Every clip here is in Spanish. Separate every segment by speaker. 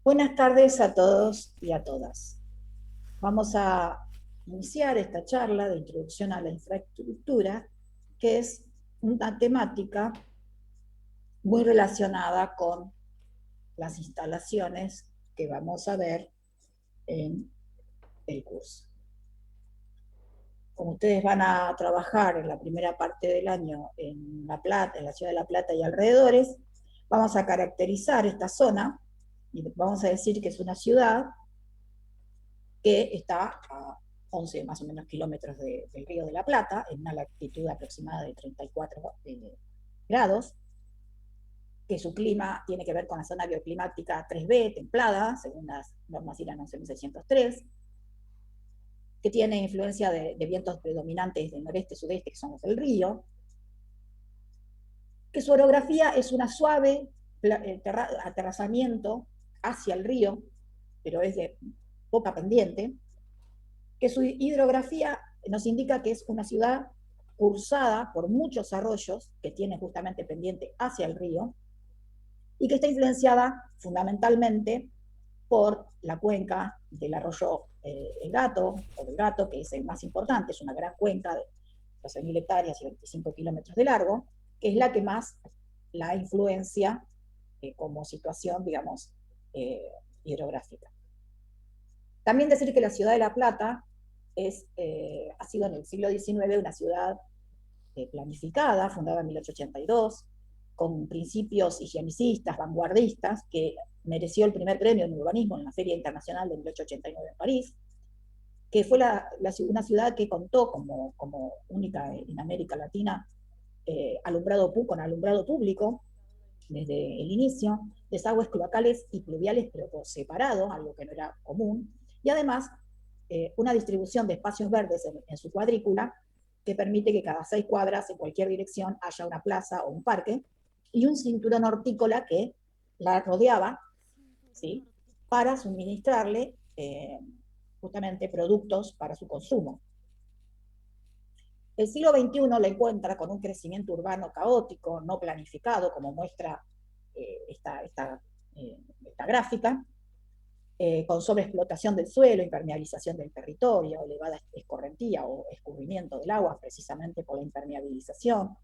Speaker 1: Buenas tardes a todos y a todas. Vamos a iniciar esta charla de introducción a la infraestructura, que es una temática muy relacionada con las instalaciones que vamos a ver en el curso. Como ustedes van a trabajar en la primera parte del año en La Plata, en la ciudad de La Plata y alrededores, vamos a caracterizar esta zona y vamos a decir que es una ciudad que está a 11 más o menos kilómetros del Río de la Plata, en una latitud aproximada de 34 grados, que su clima tiene que ver con la zona bioclimática 3B, templada, según las normas IRA 11603, que tiene influencia de vientos predominantes del noreste-sudeste, que son los del río, que su orografía es una suave aterrazamiento hacia el río, pero es de poca pendiente, que su hidrografía nos indica que es una ciudad cursada por muchos arroyos que tiene justamente pendiente hacia el río y que está influenciada fundamentalmente por la cuenca del arroyo El Gato, o del Gato, que es el más importante, es una gran cuenca de 12.000 hectáreas y 25 kilómetros de largo, que es la que más la influencia como situación, digamos, hidrográfica. También decir que la ciudad de La Plata ha sido en el siglo XIX una ciudad planificada, fundada en 1882, con principios higienicistas, vanguardistas, que mereció el primer premio en urbanismo en la Feria Internacional de 1889 en París, que fue una ciudad que contó como única en América Latina con alumbrado público desde el inicio, desagües cloacales y pluviales, pero por separado, algo que no era común, y además una distribución de espacios verdes en su cuadrícula que permite que cada 6 cuadras en cualquier dirección haya una plaza o un parque, y un cinturón hortícola que la rodeaba, ¿sí?, para suministrarle justamente productos para su consumo. El siglo XXI la encuentra con un crecimiento urbano caótico, no planificado, como muestra esta gráfica, con sobreexplotación del suelo, impermeabilización del territorio, elevada escorrentía o escurrimiento del agua, precisamente por la impermeabilización,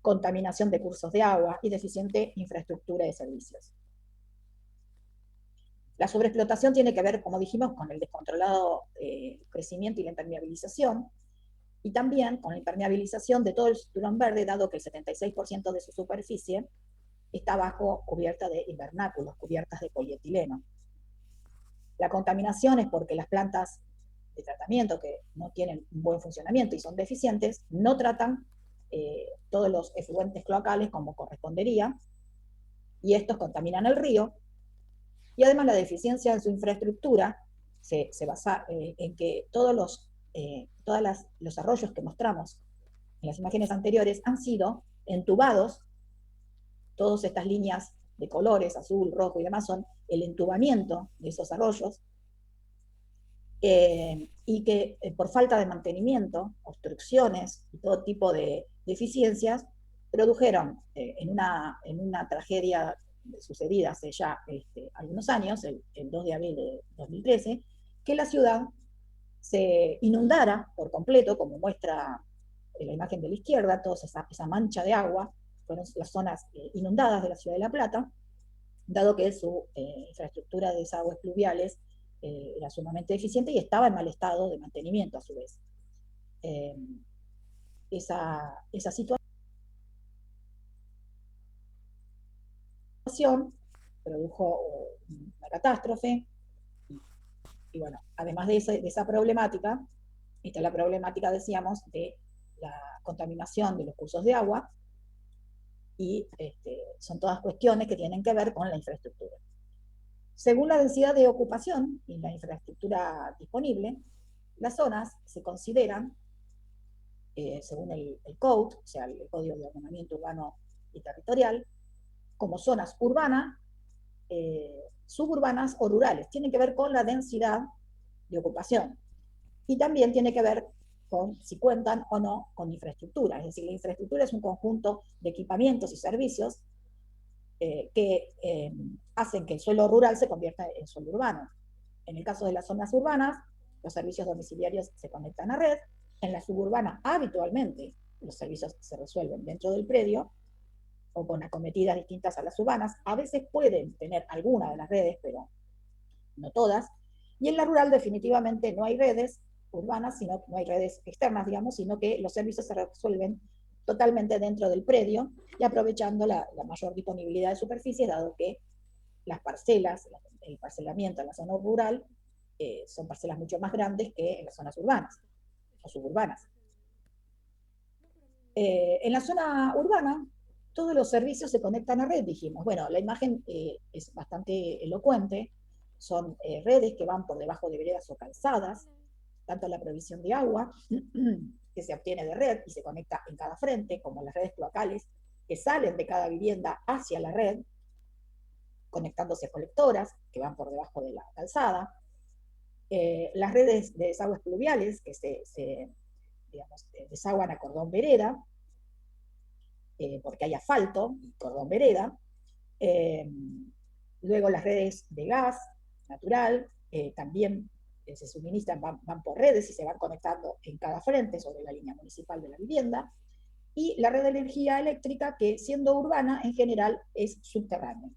Speaker 1: contaminación de cursos de agua y deficiente infraestructura de servicios. La sobreexplotación tiene que ver, como dijimos, con el descontrolado crecimiento y la impermeabilización, y también con la impermeabilización de todo el cinturón verde, dado que el 76% de su superficie está bajo cubierta de invernáculos, cubiertas de polietileno. La contaminación es porque las plantas de tratamiento que no tienen un buen funcionamiento y son deficientes, no tratan todos los efluentes cloacales como correspondería, y estos contaminan el río, y además la deficiencia en su infraestructura se basa en que los arroyos que mostramos en las imágenes anteriores han sido entubados. Todas estas líneas de colores, azul, rojo y demás, son el entubamiento de esos arroyos, y que por falta de mantenimiento, obstrucciones y todo tipo de deficiencias, produjeron en una tragedia sucedida hace ya algunos años, el 2 de abril de 2013, que la ciudad se inundara por completo, como muestra la imagen de la izquierda, toda esa mancha de agua, fueron las zonas inundadas de la ciudad de La Plata, dado que su infraestructura de desagües pluviales era sumamente deficiente y estaba en mal estado de mantenimiento a su vez. Eh, esa situación produjo una catástrofe y bueno, además de esa problemática, está la problemática, decíamos, de la contaminación de los cursos de agua, y son todas cuestiones que tienen que ver con la infraestructura. Según la densidad de ocupación y la infraestructura disponible, las zonas se consideran, según el CODE, o sea, el Código de Ordenamiento Urbano y Territorial, como zonas urbanas, suburbanas o rurales. Tienen que ver con la densidad de ocupación. Y también tiene que ver con si cuentan o no con infraestructura. Es decir, la infraestructura es un conjunto de equipamientos y servicios que hacen que el suelo rural se convierta en suelo urbano. En el caso de las zonas urbanas, los servicios domiciliarios se conectan a red. En la suburbana, habitualmente, los servicios se resuelven dentro del predio o con acometidas distintas a las urbanas. A veces pueden tener alguna de las redes, pero no todas. Y en la rural definitivamente no hay redes urbanas, sino no hay redes externas, digamos, sino que los servicios se resuelven totalmente dentro del predio y aprovechando la mayor disponibilidad de superficies, dado que las parcelas, el parcelamiento en la zona rural son parcelas mucho más grandes que en las zonas urbanas o suburbanas. En la zona urbana, todos los servicios se conectan a red, dijimos. Bueno, la imagen es bastante elocuente. Son redes que van por debajo de veredas o calzadas, tanto la provisión de agua, que se obtiene de red y se conecta en cada frente, como las redes cloacales, que salen de cada vivienda hacia la red, conectándose a colectoras, que van por debajo de la calzada. Las redes de desagües pluviales, que digamos, desaguan a cordón vereda, porque hay asfalto, cordón vereda. Luego las redes de gas natural también se suministran, van por redes y se van conectando en cada frente sobre la línea municipal de la vivienda. Y la red de energía eléctrica, que siendo urbana, en general es subterránea.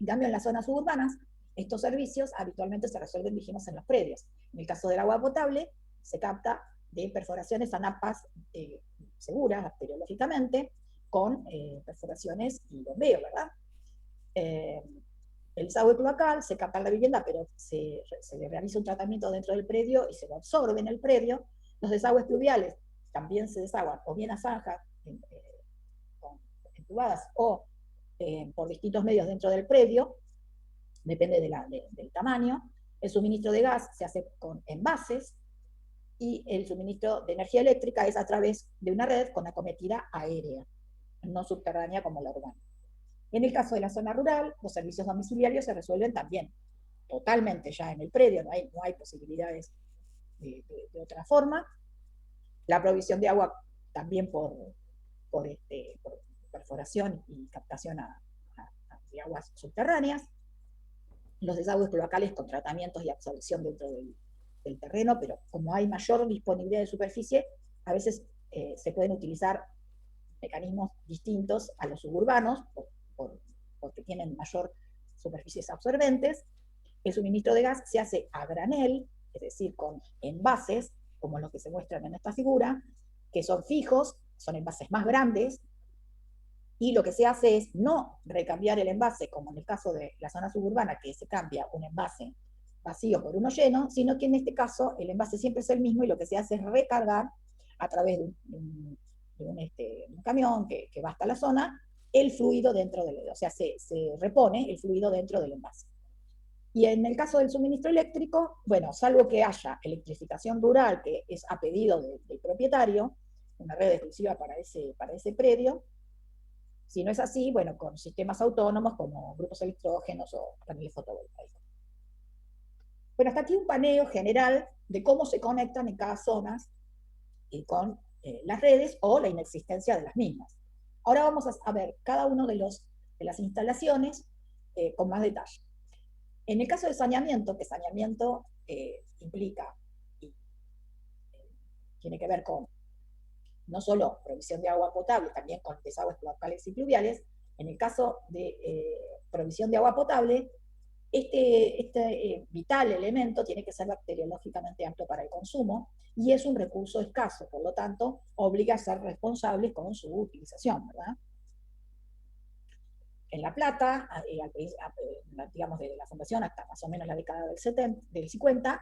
Speaker 1: En cambio, en las zonas suburbanas, estos servicios habitualmente se resuelven, dijimos, en los predios. En el caso del agua potable, se capta de perforaciones a napas seguras, bacteriológicamente, con perforaciones y bombeo, ¿verdad? El desagüe cloacal se capta en la vivienda, pero se le realiza un tratamiento dentro del predio y se lo absorbe en el predio. Los desagües pluviales también se desaguan o bien a zanja, entubadas, o por distintos medios dentro del predio, depende del tamaño. El suministro de gas se hace con envases y el suministro de energía eléctrica es a través de una red con acometida aérea, no subterránea como la urbana. En el caso de la zona rural, los servicios domiciliarios se resuelven también totalmente ya en el predio, no hay posibilidades de otra forma. La provisión de agua también por perforación y captación de aguas subterráneas. Los desagües cloacales con tratamientos y absorción dentro del terreno, pero como hay mayor disponibilidad de superficie, a veces se pueden utilizar mecanismos distintos a los suburbanos, porque tienen mayor superficies absorbentes. El suministro de gas se hace a granel, es decir, con envases, como los que se muestran en esta figura, que son fijos, son envases más grandes, y lo que se hace es no recambiar el envase, como en el caso de la zona suburbana, que se cambia un envase vacío por uno lleno, sino que en este caso el envase siempre es el mismo y lo que se hace es recargar a través de un camión que va hasta la zona el fluido dentro del, o sea, se repone el fluido dentro del envase. Y en el caso del suministro eléctrico, bueno, salvo que haya electrificación rural, que es a pedido del propietario, una red exclusiva para ese predio. Si no es así, bueno, con sistemas autónomos como grupos electrógenos o paneles fotovoltaicos. Bueno, hasta aquí un paneo general de cómo se conectan en cada zona con las redes o la inexistencia de las mismas. Ahora vamos a ver cada uno de las instalaciones con más detalle. En el caso de saneamiento, que saneamiento implica y tiene que ver con no solo provisión de agua potable, también con desagües cloacales y pluviales. En el caso de provisión de agua potable, este vital elemento tiene que ser bacteriológicamente apto para el consumo y es un recurso escaso, por lo tanto, obliga a ser responsables con su utilización, ¿verdad? En La Plata, digamos desde la fundación hasta más o menos la década del 50,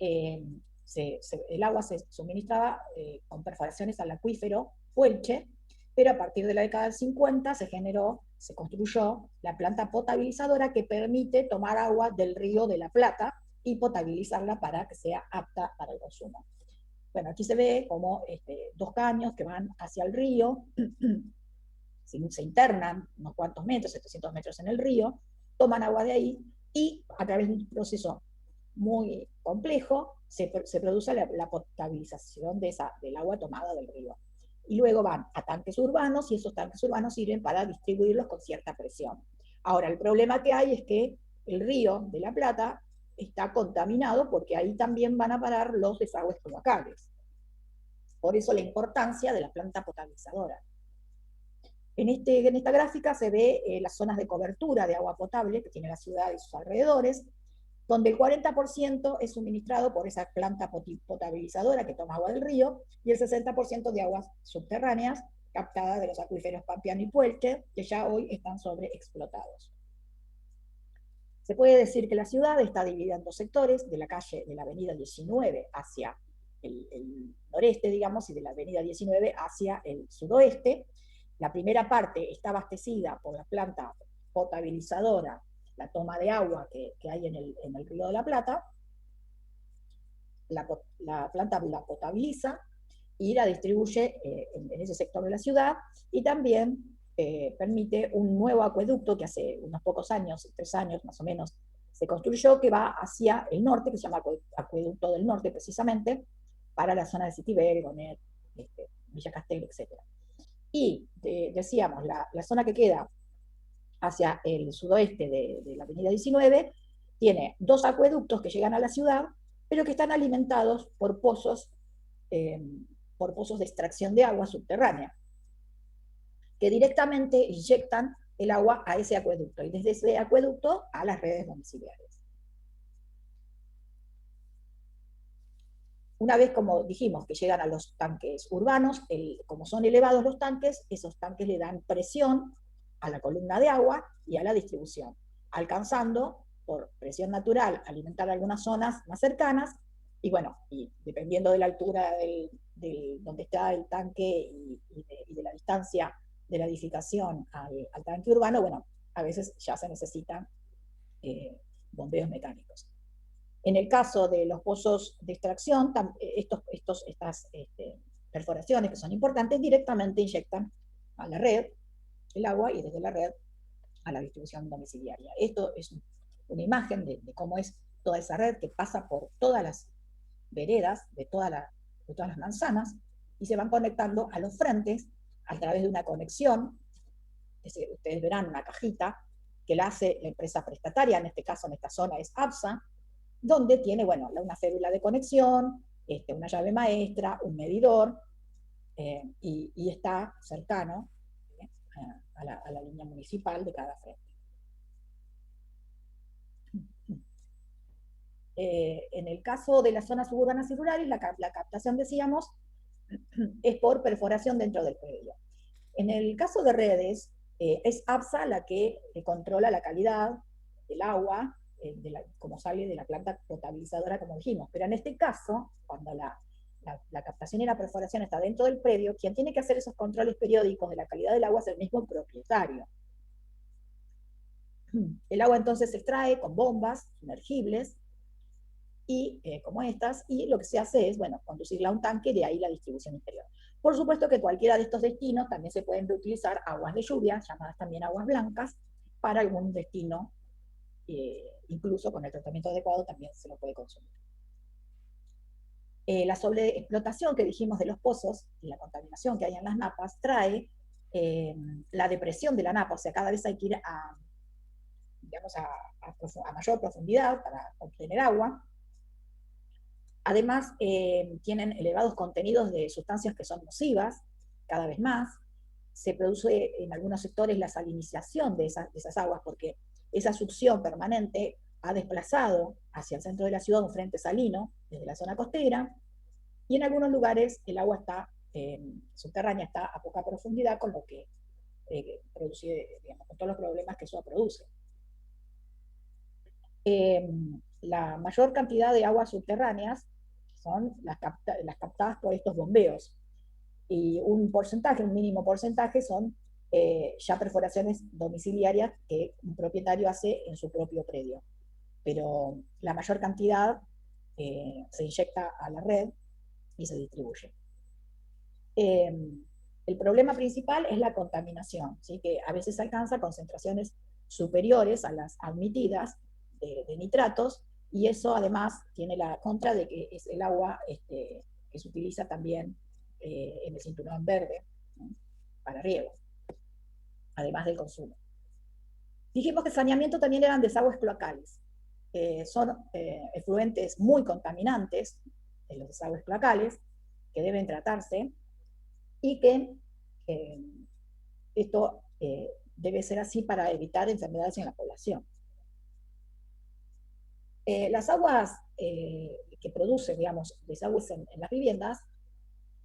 Speaker 1: el agua se suministraba con perforaciones al acuífero Puelche, pero a partir de la década del 50 se construyó la planta potabilizadora que permite tomar agua del río de la Plata y potabilizarla para que sea apta para el consumo. Bueno, aquí se ve como dos caños que van hacia el río, se internan unos cuantos metros, 700 metros en el río, toman agua de ahí y a través de un proceso muy complejo se produce la potabilización del agua tomada del río. y luego van a tanques urbanos, y esos tanques urbanos sirven para distribuirlos con cierta presión. Ahora, el problema que hay es que el río de la Plata está contaminado porque ahí también van a parar los desagües cloacales. Por eso la importancia de la planta potabilizadora. En esta gráfica se ve las zonas de cobertura de agua potable que tiene la ciudad y sus alrededores, donde el 40% es suministrado por esa planta potabilizadora que toma agua del río, y el 60% de aguas subterráneas captadas de los acuíferos Pampeano y Puelche, que ya hoy están sobreexplotados. Se puede decir que la ciudad está dividida en dos sectores, de la calle de la avenida 19 hacia el noreste, digamos, y de la avenida 19 hacia el sudoeste. La primera parte está abastecida por la planta potabilizadora, la toma de agua que hay en el Río de la Plata. La planta la potabiliza y la distribuye en ese sector de la ciudad, y también permite un nuevo acueducto que hace unos pocos años, 3 años más o menos, se construyó, que va hacia el norte, que se llama Acueducto del Norte precisamente, para la zona de Citibel, Gonet, Villa Castel, etc. Y decíamos, la zona que queda hacia el sudoeste de la avenida 19 tiene 2 acueductos que llegan a la ciudad, pero que están alimentados eh, por pozos de extracción de agua subterránea, que directamente inyectan el agua a ese acueducto, y desde ese acueducto a las redes domiciliarias. Una vez, como dijimos, que llegan a los tanques urbanos, como son elevados los tanques, esos tanques le dan presión a la columna de agua y a la distribución, alcanzando, por presión natural, alimentar algunas zonas más cercanas, y bueno, y dependiendo de la altura donde está el tanque y de la distancia de la edificación al tanque urbano, bueno, a veces ya se necesitan bombeos mecánicos. En el caso de los pozos de extracción, estas perforaciones, que son importantes, directamente inyectan a la red el agua, y desde la red a la distribución domiciliaria. Esto es una imagen de cómo es toda esa red que pasa por todas las veredas de todas las manzanas, y se van conectando a los frentes a través de una conexión. Ustedes verán una cajita que la hace la empresa prestataria, en este caso, en esta zona es APSA, donde tiene, bueno, una cédula de conexión, una llave maestra, un medidor, y está cercano a la línea municipal de cada frente. En el caso de las zonas suburbanas y rurales, la captación, decíamos, es por perforación dentro del predio. En el caso de redes, es APSA la que controla la calidad del agua, como sale de la planta potabilizadora, como dijimos. Pero en este caso, cuando la captación y la perforación está dentro del predio, quien tiene que hacer esos controles periódicos de la calidad del agua es el mismo propietario. El agua entonces se extrae con bombas sumergibles, y como estas, y lo que se hace es, bueno, conducirla a un tanque, de ahí la distribución interior. Por supuesto que cualquiera de estos destinos también se pueden reutilizar aguas de lluvia, llamadas también aguas blancas, para algún destino, incluso con el tratamiento adecuado también se lo puede consumir. La sobreexplotación que dijimos de los pozos y la contaminación que hay en las napas trae la depresión de la napa, o sea, cada vez hay que ir digamos, a mayor profundidad para obtener agua. Además, tienen elevados contenidos de sustancias que son nocivas, cada vez más. Se produce en algunos sectores la salinización de esas aguas, porque esa succión permanente ha desplazado hacia el centro de la ciudad un frente salino desde la zona costera, y en algunos lugares el agua subterránea está a poca profundidad, con lo que produce, digamos, con todos los problemas que eso produce. La mayor cantidad de aguas subterráneas son las captadas por estos bombeos, y un mínimo porcentaje son ya perforaciones domiciliarias que un propietario hace en su propio predio, pero la mayor cantidad se inyecta a la red y se distribuye. El problema principal es la contaminación, ¿sí? Que a veces alcanza concentraciones superiores a las admitidas de nitratos, y eso además tiene la contra de que es el agua que se utiliza también en el cinturón verde, ¿no?, para riego, además del consumo. Dijimos que saneamiento también eran desagües cloacales. Son efluentes muy contaminantes, los desagües cloacales, que deben tratarse, y que esto debe ser así para evitar enfermedades en la población. Las aguas que producen, digamos, desagües en las viviendas,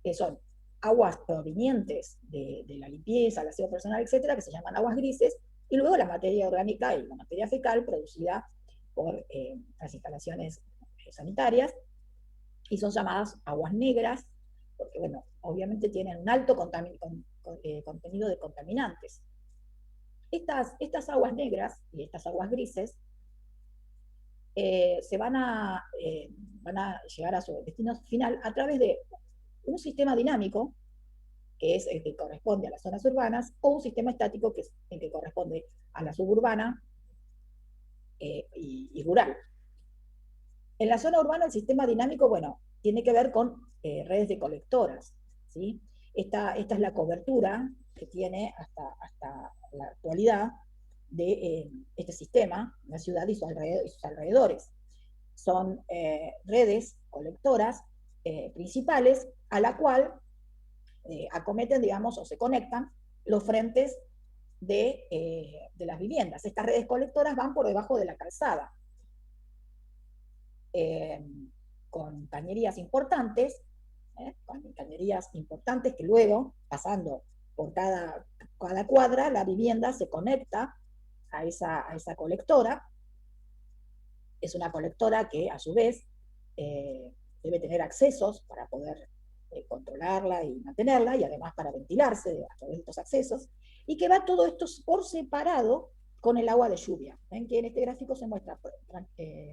Speaker 1: que son aguas provenientes de la limpieza, el aseo personal, etcétera, que se llaman aguas grises, y luego la materia orgánica y la materia fecal producida por las instalaciones sanitarias, y son llamadas aguas negras, porque, bueno, obviamente tienen un alto contenido de contaminantes. Estas aguas negras y estas aguas grises van a llegar a su destino final a través de un sistema dinámico, que es el que corresponde a las zonas urbanas, o un sistema estático, que es el que corresponde a la suburbana y rural. En la zona urbana, el sistema dinámico, bueno, tiene que ver con redes de colectoras, ¿sí? Esta es la cobertura que tiene hasta la actualidad de este sistema, la ciudad y sus alrededores. Son redes colectoras principales a la cual acometen, digamos, o se conectan los frentes de las viviendas. Estas redes colectoras van por debajo de la calzada, con cañerías importantes, que luego, pasando por cada cuadra, la vivienda se conecta a esa colectora. Es una colectora que, a su vez, debe tener accesos para poder controlarla y mantenerla, y además para ventilarse a través de estos accesos, y que va todo esto por separado con el agua de lluvia. Ven que en este gráfico se muestra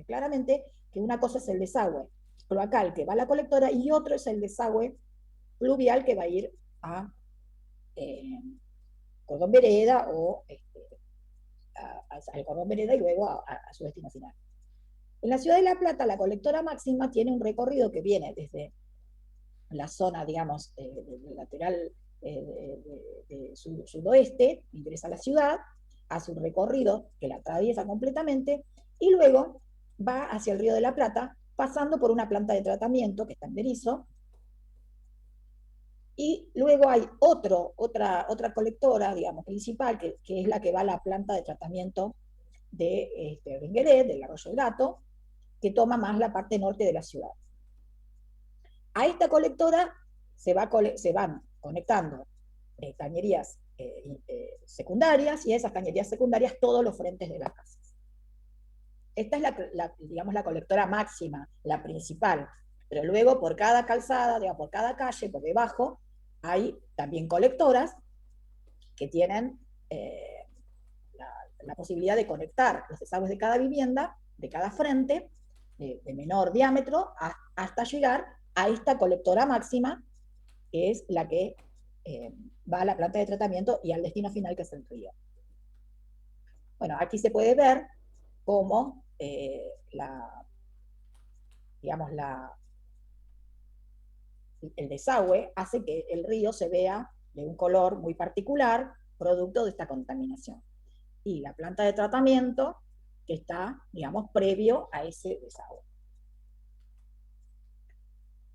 Speaker 1: claramente que una cosa es el desagüe cloacal que va a la colectora, y otro es el desagüe pluvial que va a ir a cordón vereda, o al cordón vereda, y luego a su destino final. En la ciudad de La Plata, la colectora máxima tiene un recorrido que viene desde la zona, digamos, del lateral de sudoeste, ingresa a la ciudad, hace un recorrido que la atraviesa completamente, y luego va hacia el Río de la Plata, pasando por una planta de tratamiento que está en Berisso, y luego hay otra colectora, digamos, principal, que es la que va a la planta de tratamiento de Ringueret, del Arroyo del Gato, que toma más la parte norte de la ciudad. A esta colectora se van conectando cañerías secundarias, y a esas cañerías secundarias todos los frentes de las casas. Esta es digamos, la colectora máxima, la principal, pero luego por cada calzada, digamos, por cada calle, por debajo, hay también colectoras que tienen la posibilidad de conectar los desagües de cada vivienda, de cada frente, de menor diámetro, hasta llegar a esta colectora máxima, que es la que va a la planta de tratamiento y al destino final, que es el río. Bueno, aquí se puede ver cómo el desagüe hace que el río se vea de un color muy particular, producto de esta contaminación. Y la planta de tratamiento que está, digamos, previo a ese desagüe.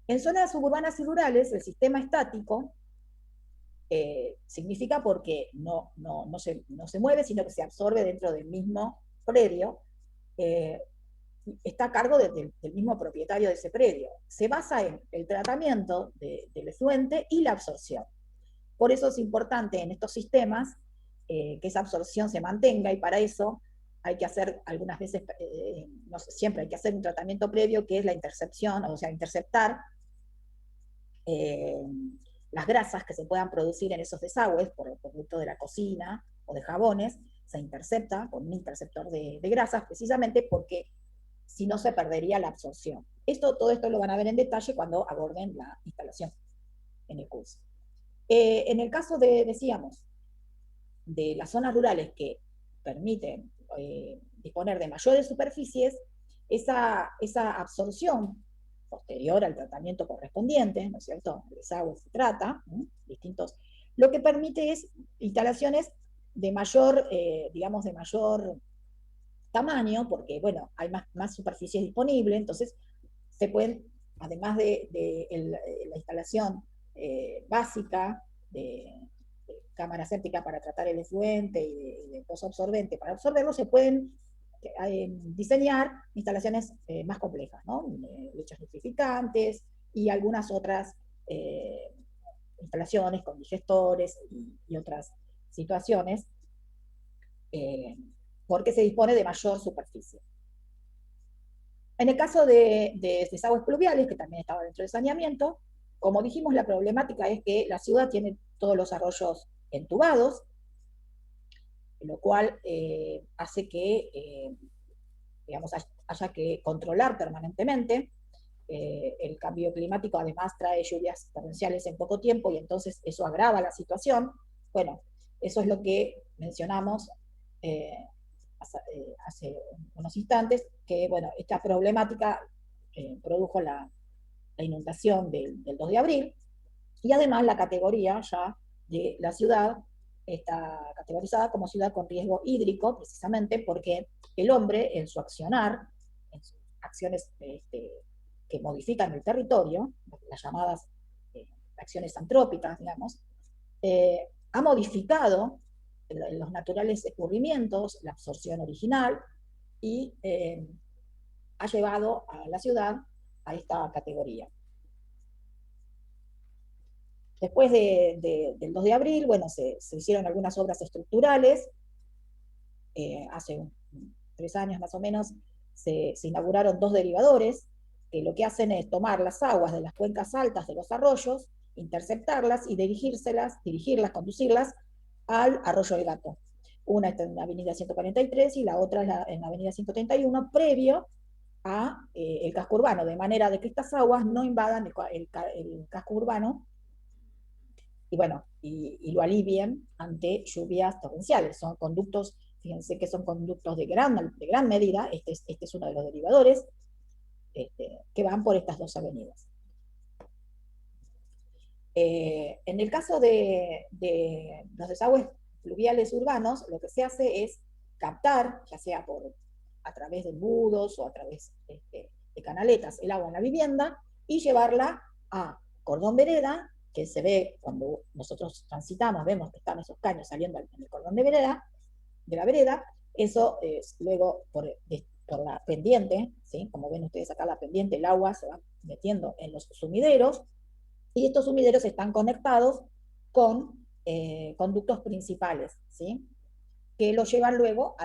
Speaker 1: En zonas suburbanas y rurales, el sistema estático significa porque no se mueve, sino que se absorbe dentro del mismo predio, está a cargo del mismo propietario de ese predio. Se basa en el tratamiento del efluente y la absorción. Por eso es importante en estos sistemas que esa absorción se mantenga, y para eso hay que hacer algunas veces, no sé, siempre hay que hacer un tratamiento previo, que es la intercepción, o sea, interceptar las grasas que se puedan producir en esos desagües por el producto de la cocina o de jabones. Se intercepta con un interceptor de grasas, precisamente porque si no se perdería la absorción. Todo esto lo van a ver en detalle cuando aborden la instalación en el curso. En el caso decíamos, de las zonas rurales que permiten disponer de mayores superficies, esa absorción posterior al tratamiento correspondiente, ¿no es cierto? El desagüe se trata, distintos. Lo que permite es instalaciones de mayor, digamos, de mayor tamaño, porque, bueno, hay más superficie disponible, entonces se pueden, además de la instalación básica de cámara séptica para tratar el efluente y de pozo absorbente para absorberlo, se pueden diseñar instalaciones más complejas, ¿no? Lechos nitrificantes y algunas otras instalaciones con digestores y otras situaciones, porque se dispone de mayor superficie. En el caso de desagües pluviales, que también estaba dentro del saneamiento, como dijimos, la problemática es que la ciudad tiene todos los arroyos entubados, lo cual hace que, digamos, haya que controlar permanentemente. El cambio climático además trae lluvias torrenciales en poco tiempo y entonces eso agrava la situación. Bueno, eso es lo que mencionamos hace unos instantes, que bueno, esta problemática produjo la inundación del 2 de abril, y además la categoría ya de la ciudad está categorizada como ciudad con riesgo hídrico, precisamente porque el hombre en su accionar, en sus acciones que modifican el territorio, las llamadas acciones antrópicas, digamos, ha modificado los naturales escurrimientos, la absorción original, y ha llevado a la ciudad a esta categoría. Después del 2 de abril, bueno, se hicieron algunas obras estructurales. Hace 3 años más o menos se inauguraron 2 derivadores, que lo que hacen es tomar las aguas de las cuencas altas de los arroyos, interceptarlas y dirigirlas, conducirlas al arroyo del Gato. Una está en la avenida 143 y la otra en la avenida 131, previo a el casco urbano, de manera de que estas aguas no invadan el casco urbano y bueno, y lo alivien ante lluvias torrenciales. Son conductos, fíjense que son conductos de gran medida, este es uno de los derivadores, que van por estas 2 avenidas. En el caso de los desagües fluviales urbanos, lo que se hace es captar, ya sea a través de embudos o a través de canaletas, el agua en la vivienda y llevarla a cordón vereda, que se ve cuando nosotros transitamos, vemos que están esos caños saliendo en el cordón de la vereda. Eso es luego por la pendiente, ¿sí? Como ven ustedes acá la pendiente, el agua se va metiendo en los sumideros, y estos sumideros están conectados con conductos principales, ¿sí? Que los llevan luego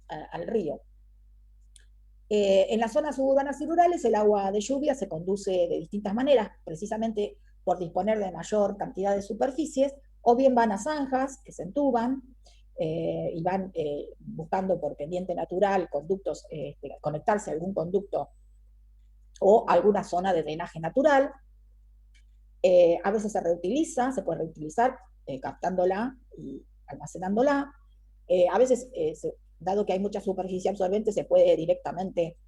Speaker 1: al río. En las zonas suburbanas y rurales el agua de lluvia se conduce de distintas maneras, precisamente por disponer de mayor cantidad de superficies, o bien van a zanjas que se entuban y van buscando por pendiente natural conductos, conectarse a algún conducto o alguna zona de drenaje natural. A veces se puede reutilizar captándola y almacenándola. A veces, dado que hay mucha superficie absorbente, se puede directamente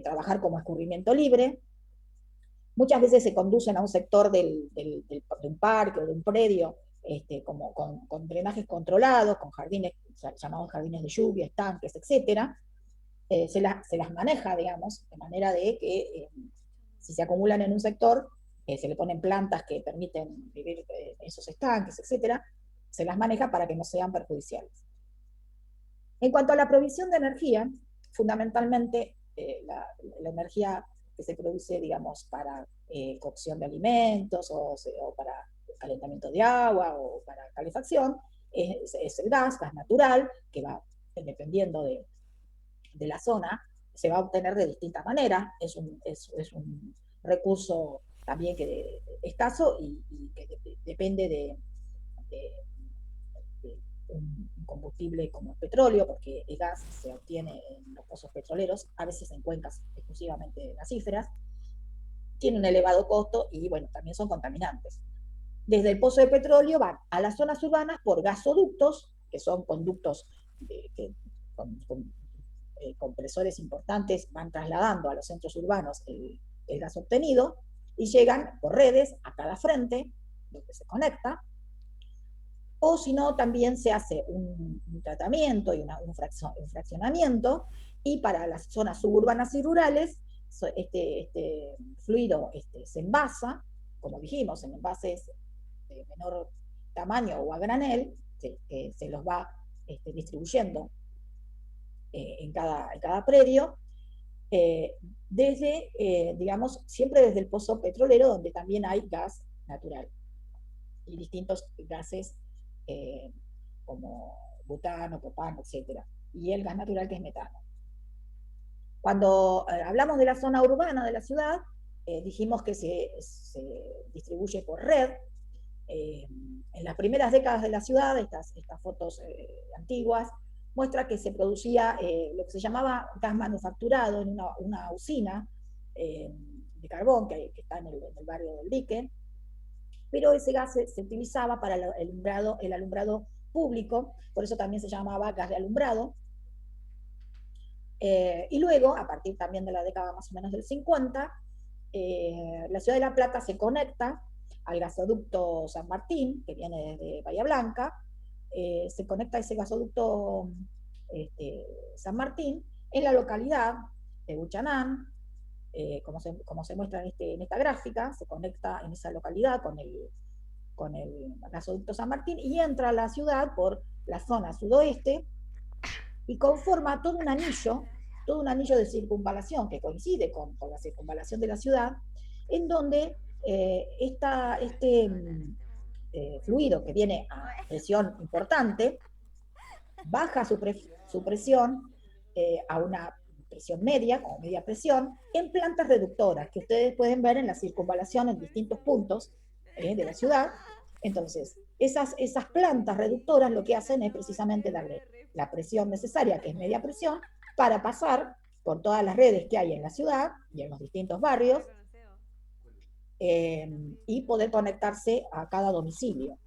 Speaker 1: trabajar como escurrimiento libre. Muchas veces se conducen a un sector de un parque o de un predio como con drenajes controlados, con jardines, llamados jardines de lluvia, estanques, etc. Se las maneja, digamos, de manera de que si se acumulan en un sector, se le ponen plantas que permiten vivir esos estanques, etc. Se las maneja para que no sean perjudiciales. En cuanto a la provisión de energía, fundamentalmente la energía que se produce, digamos, para cocción de alimentos o para calentamiento de agua o para calefacción, es el gas natural, que va dependiendo de la zona, se va a obtener de distintas maneras. Es un recurso también que escaso y que depende de un combustible como el petróleo, porque el gas se obtiene en los pozos petroleros, a veces en cuencas exclusivamente gasíferas, tiene un elevado costo y bueno, también son contaminantes. Desde el pozo de petróleo van a las zonas urbanas por gasoductos, que son conductos que con compresores importantes van trasladando a los centros urbanos el gas obtenido y llegan por redes a cada frente, donde se conecta, o si no, también se hace un tratamiento y un fraccionamiento, y para las zonas suburbanas y rurales, este fluido se envasa, como dijimos, en envases de menor tamaño o a granel, se los va distribuyendo en cada predio, digamos, siempre desde el pozo petrolero, donde también hay gas natural y distintos gases como butano, propano, etc. Y el gas natural, que es metano. Cuando hablamos de la zona urbana de la ciudad, dijimos que se distribuye por red. En las primeras décadas de la ciudad, estas fotos antiguas, muestra que se producía lo que se llamaba gas manufacturado en una usina de carbón que está en el barrio del Dique, pero ese gas se utilizaba para el alumbrado público, por eso también se llamaba gas de alumbrado. Y luego, a partir también de la década más o menos del 50, la ciudad de La Plata se conecta al gasoducto San Martín, que viene desde Bahía Blanca, se conecta a ese gasoducto San Martín en la localidad de Buchanán, como se muestra en esta gráfica, se conecta en esa localidad con el gasoducto San Martín y entra a la ciudad por la zona sudoeste y conforma todo un anillo de circunvalación que coincide con la circunvalación de la ciudad, en donde fluido que viene a presión importante baja su presión a una presión media, como media presión, en plantas reductoras, que ustedes pueden ver en la circunvalación en distintos puntos de la ciudad. Entonces, esas plantas reductoras lo que hacen es precisamente darle la presión necesaria, que es media presión, para pasar por todas las redes que hay en la ciudad y en los distintos barrios, y poder conectarse a cada domicilio.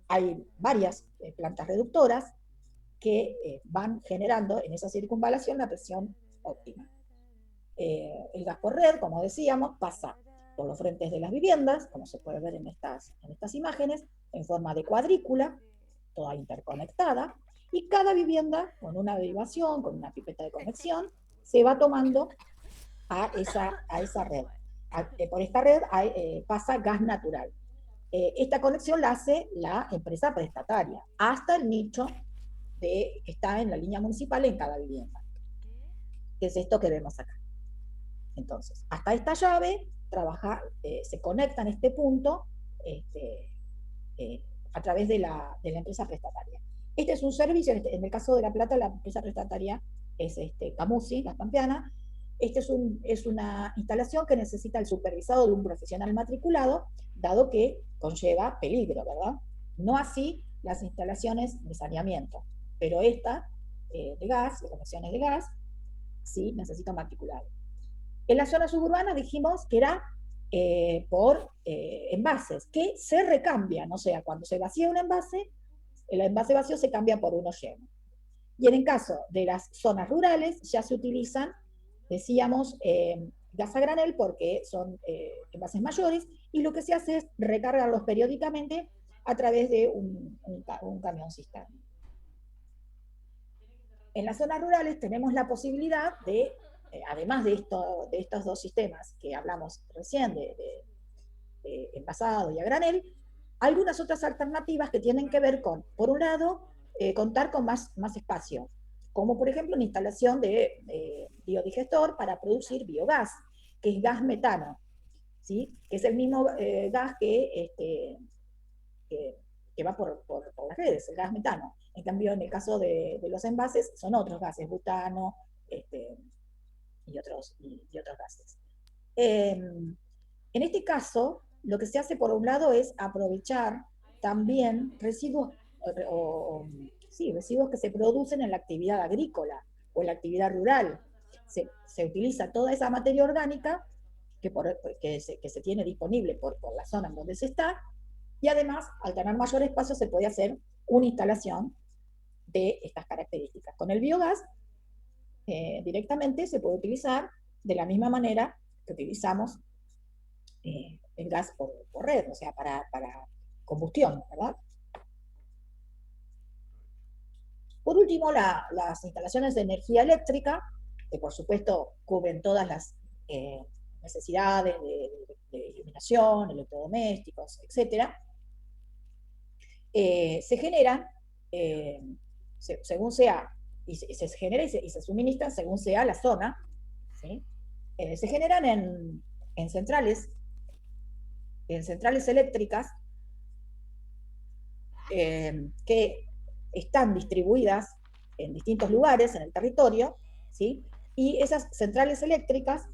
Speaker 1: Hay varias plantas reductoras que van generando en esa circunvalación la presión óptima. El gas por red, como decíamos, pasa por los frentes de las viviendas, como se puede ver en estas imágenes, en forma de cuadrícula, toda interconectada, y cada vivienda con una derivación, con una pipeta de conexión, se va tomando a esa red. Por esta red pasa gas natural. Esta conexión la hace la empresa prestataria hasta el nicho que está en la línea municipal en cada vivienda, que es esto que vemos acá. Entonces, hasta esta llave se conecta en este punto a través de la empresa prestataria. Este es un servicio, en el caso de La Plata, la empresa prestataria es Camusi, la pampeana. Es una instalación que necesita el supervisado de un profesional matriculado, dado que conlleva peligro, ¿verdad? No así las instalaciones de saneamiento, pero esta de gas, de conexiones de gas, sí necesita matriculado. En la zona suburbana dijimos que era por envases, que se recambian, o sea, cuando se vacía un envase, el envase vacío se cambia por uno lleno. Y en el caso de las zonas rurales ya se utilizan, decíamos, gas a granel porque son envases mayores, y lo que se hace es recargarlos periódicamente a través de un camión cisterna. En las zonas rurales tenemos la posibilidad de, además de estos dos sistemas que hablamos recién, de envasado y a granel, algunas otras alternativas que tienen que ver con, por un lado, contar con más espacio, como por ejemplo una instalación de biodigestor para producir biogás, que es gas metano, ¿sí? Que es el mismo gas que va por las redes, el gas metano. En cambio, en el caso de los envases, son otros gases, butano y otros gases. En este caso, lo que se hace por un lado es aprovechar también residuos que se producen en la actividad agrícola o en la actividad rural. Se utiliza toda esa materia orgánica que se tiene disponible por la zona en donde se está, y además, al tener mayor espacio, se puede hacer una instalación de estas características. Con el biogás, directamente se puede utilizar de la misma manera que utilizamos el gas por red, o sea, para combustión, ¿verdad? Por último, las instalaciones de energía eléctrica, que por supuesto cubren todas las necesidades de iluminación, electrodomésticos, etcétera, se generan según sea, y se genera y se suministra según sea la zona, ¿sí? Se generan en centrales, en centrales eléctricas que están distribuidas en distintos lugares en el territorio, ¿sí? Y esas centrales eléctricas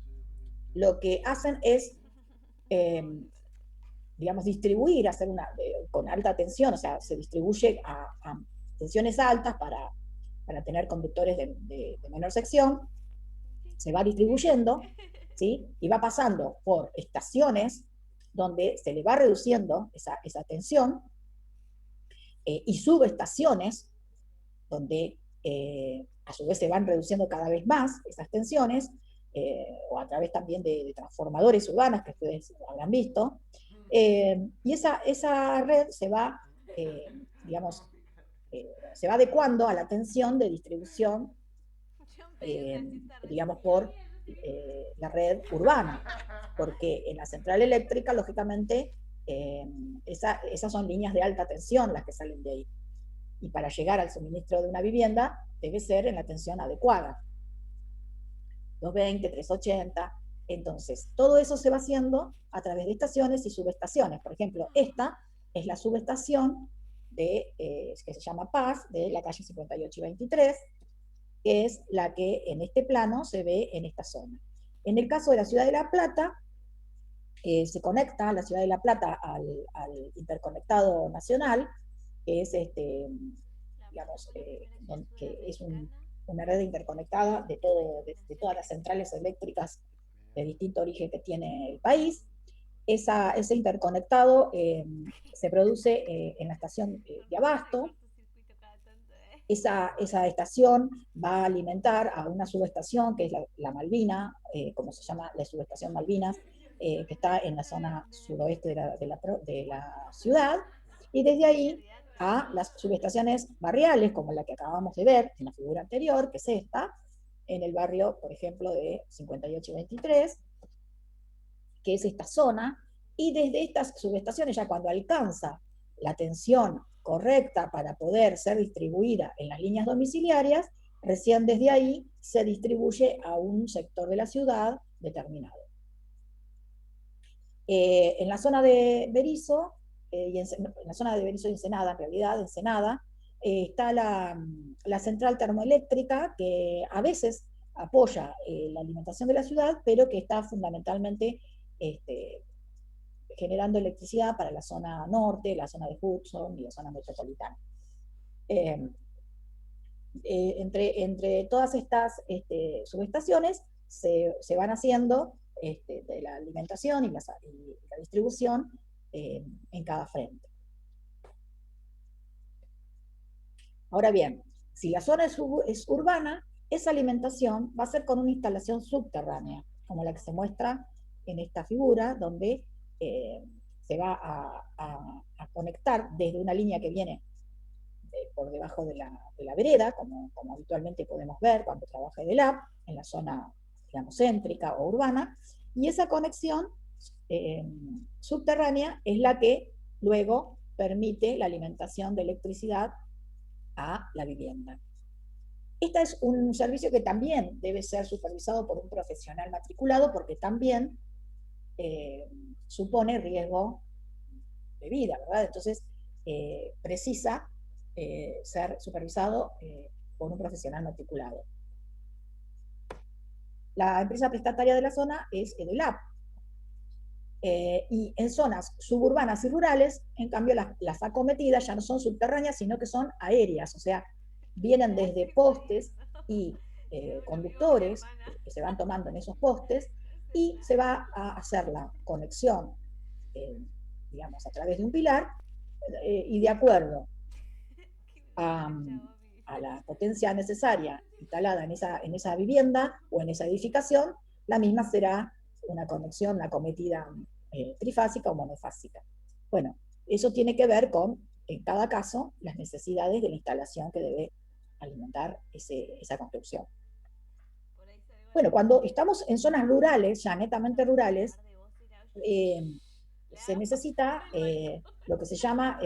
Speaker 1: lo que hacen es, eh, digamos, distribuir, hacer con alta tensión, o sea, se distribuye a tensiones altas para tener conductores de menor sección, se va distribuyendo, ¿sí? Y va pasando por estaciones donde se le va reduciendo esa tensión, y subestaciones donde a su vez se van reduciendo cada vez más esas tensiones, o a través también de transformadores urbanas que ustedes habrán visto, y esa red se va, digamos, se va adecuando a la tensión de distribución, digamos, por la red urbana, porque en la central eléctrica, lógicamente, esas son líneas de alta tensión las que salen de ahí. Y para llegar al suministro de una vivienda debe ser en la tensión adecuada, 220, 380. Entonces, todo eso se va haciendo a través de estaciones y subestaciones. Por ejemplo, esta es la subestación que se llama Paz, de la calle 58 y 23, que es la que en este plano se ve en esta zona. En el caso de la ciudad de La Plata, se conecta la ciudad de La Plata al interconectado nacional, que es digamos, que es una red interconectada de todas las centrales eléctricas de distinto origen que tiene el país. Ese interconectado se produce en la estación de Abasto. Esa estación va a alimentar a una subestación que es la Malvina, como se llama la subestación Malvinas, que está en la zona suroeste de la ciudad, y desde ahí a las subestaciones barriales, como la que acabamos de ver en la figura anterior, que es esta, en el barrio, por ejemplo, de 58 y 23, que es esta zona, y desde estas subestaciones, ya cuando alcanza la tensión correcta para poder ser distribuida en las líneas domiciliarias, recién desde ahí se distribuye a un sector de la ciudad determinado. En la zona de Berisso, en la zona de Berisso y Ensenada, en realidad, Ensenada, está la central termoeléctrica que a veces apoya la alimentación de la ciudad, pero que está fundamentalmente este, generando electricidad para la zona norte, la zona de Hudson y la zona metropolitana. Eh, entre todas estas subestaciones se van haciendo de la alimentación y la distribución en cada frente. Ahora bien, si la zona es urbana, esa alimentación va a ser con una instalación subterránea, como la que se muestra en esta figura, donde se va a conectar desde una línea que viene por debajo de la vereda, como habitualmente podemos ver cuando trabaja EDELAP, en la zona, digamos, céntrica o urbana, y esa conexión subterránea es la que luego permite la alimentación de electricidad a la vivienda. Este es un servicio que también debe ser supervisado por un profesional matriculado porque también supone riesgo de vida, ¿verdad? Entonces, precisa ser supervisado por un profesional matriculado. La empresa prestataria de la zona es EDELAP. Y en zonas suburbanas y rurales, en cambio, las acometidas ya no son subterráneas, sino que son aéreas, o sea, vienen desde postes y conductores que se van tomando en esos postes, y se va a hacer la conexión, digamos, a través de un pilar, y de acuerdo a, a la potencia necesaria instalada en esa vivienda o en esa edificación, la misma será una conexión, una cometida trifásica o monofásica. Bueno, eso tiene que ver con, en cada caso, las necesidades de la instalación que debe alimentar esa construcción. Bueno, cuando estamos en zonas rurales, ya netamente rurales, se necesita lo que se llama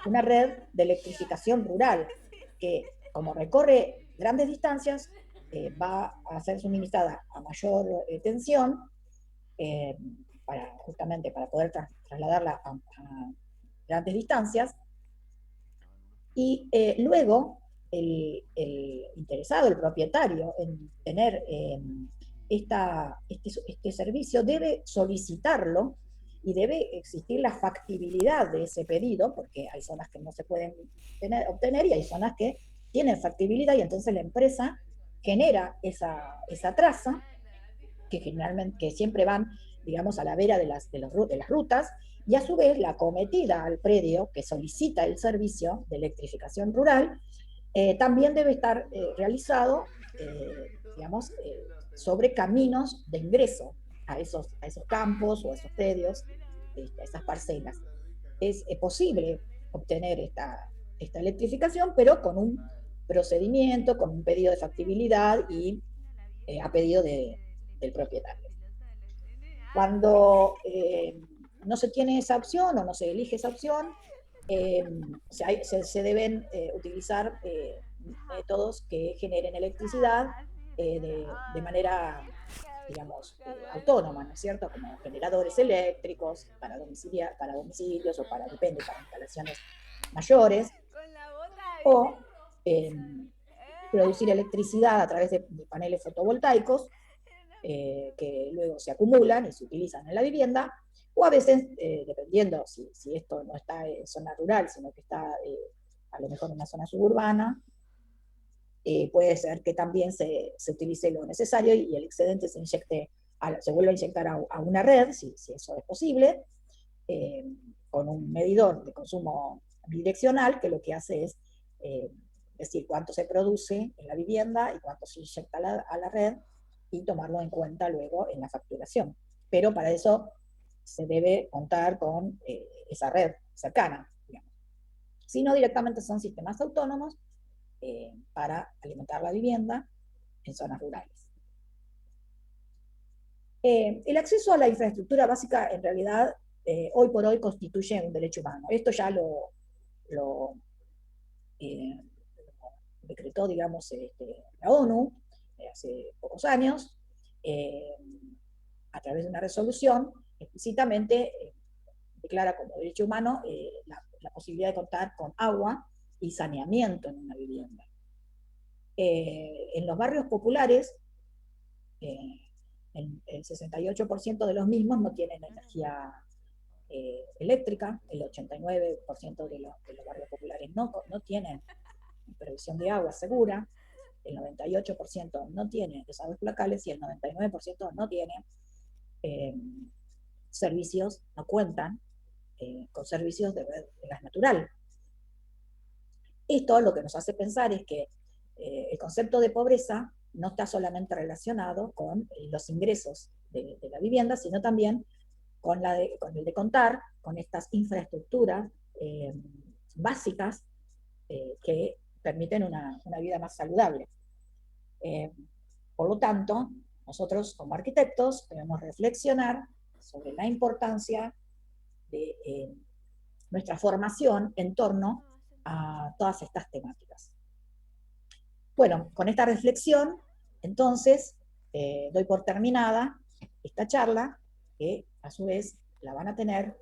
Speaker 1: una red de electrificación rural, que como recorre grandes distancias, va a ser suministrada a mayor tensión, eh, justamente para poder trasladarla a grandes distancias, y luego el interesado, el propietario en tener este servicio debe solicitarlo y debe existir la factibilidad de ese pedido, porque hay zonas que no se pueden obtener y hay zonas que tienen factibilidad, y entonces la empresa genera esa traza que generalmente, que siempre van, digamos, a la vera de las rutas, y a su vez la acometida al predio que solicita el servicio de electrificación rural también debe estar realizado, digamos, sobre caminos de ingreso a esos campos o a esos predios, a esas parcelas. Es posible obtener esta electrificación, pero con un procedimiento, con un pedido de factibilidad y a pedido del propietario. Cuando no se tiene esa opción o no se elige esa opción, se deben utilizar métodos que generen electricidad de manera, digamos, autónoma, ¿no es cierto? Como generadores eléctricos para domicilios o depende, para instalaciones mayores, o eh, producir electricidad a través de paneles fotovoltaicos que luego se acumulan y se utilizan en la vivienda, o a veces, dependiendo si esto no está en zona rural, sino que está a lo mejor en una zona suburbana, puede ser que también se utilice lo necesario y el excedente se vuelva a inyectar a una red, si eso es posible, con un medidor de consumo bidireccional que lo que hace es decir cuánto se produce en la vivienda y cuánto se inyecta a la red, y tomarlo en cuenta luego en la facturación. Pero para eso se debe contar con esa red cercana, digamos. Si no, directamente son sistemas autónomos para alimentar la vivienda en zonas rurales. El acceso a la infraestructura básica, en realidad, hoy por hoy constituye un derecho humano. Esto ya lo decretó, digamos, la ONU hace pocos años, a través de una resolución, explícitamente declara como derecho humano la posibilidad de contar con agua y saneamiento en una vivienda. En los barrios populares, el 68% de los mismos no tienen energía eléctrica, el 89% de los barrios populares no tienen provisión de agua segura, el 98% no tiene desagües locales y el 99% no tiene servicios, no cuentan con servicios de gas natural. Esto lo que nos hace pensar es que el concepto de pobreza no está solamente relacionado con los ingresos de la vivienda, sino también con el de contar con estas infraestructuras básicas que permiten una vida más saludable. Por lo tanto, nosotros como arquitectos debemos reflexionar sobre la importancia de nuestra formación en torno a todas estas temáticas. Bueno, con esta reflexión, entonces, doy por terminada esta charla, que a su vez la van a tener